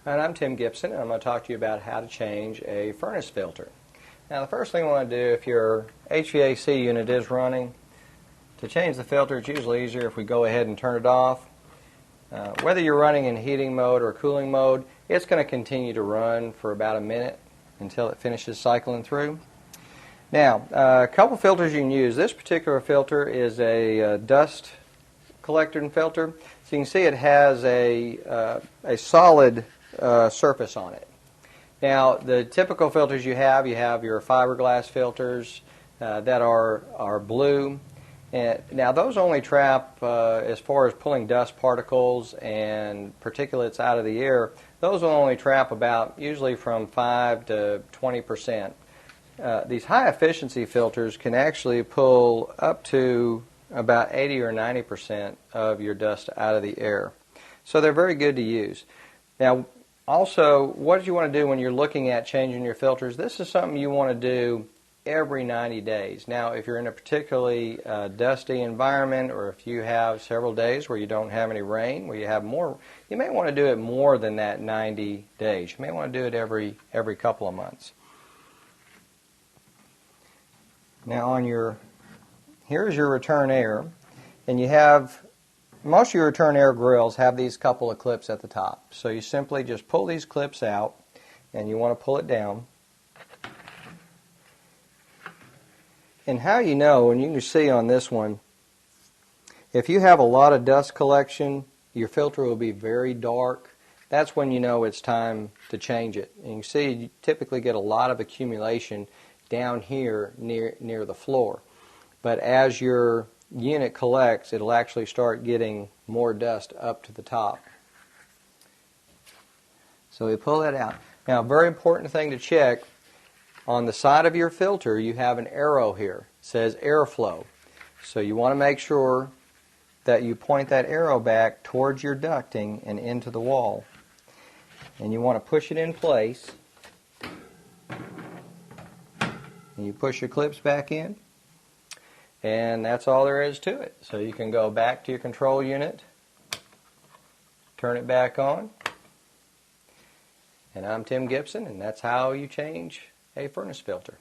And I'm Tim Gibson, and I'm going to talk to you about how to change a furnace filter. Now, the first thing you want to do if your HVAC unit is running, to change the filter, it's usually easier if we go ahead and turn it off. Whether you're running in heating mode or cooling mode, it's going to continue to run for about a minute until it finishes cycling through. Now, a couple filters you can use. This particular filter is a dust collector and filter. So you can see it has a solid surface on it. Now, the typical filters you have your fiberglass filters that are blue. And now, those only trap, as far as pulling dust particles and particulates out of the air, those will only trap about usually from 5 to 20%. These high efficiency filters can actually pull up to about 80 or 90% of your dust out of the air. So they're very good to use. Now, also, what you want to do when you're looking at changing your filters, this is something you want to do every 90 days. Now, if you're in a particularly dusty environment, or if you have several days where you don't have any rain, where you have more, you may want to do it more than that 90 days. You may want to do it every couple of months. Now, here's your return air, and you have, most of your return air grills have these couple of clips at the top. So you simply just pull these clips out, and you want to pull it down. And how you know, and you can see on this one, if you have a lot of dust collection, your filter will be very dark. That's when you know it's time to change it. And you can see you typically get a lot of accumulation down here near the floor. But as your unit collects, it'll actually start getting more dust up to the top. So we pull that out. Now, a very important thing to check, on the side of your filter you have an arrow here. It says airflow. So you want to make sure that you point that arrow back towards your ducting and into the wall. And you want to push it in place. And you push your clips back in. And that's all there is to it. So you can go back to your control unit, turn it back on. And I'm Tim Gibson, and that's how you change a furnace filter.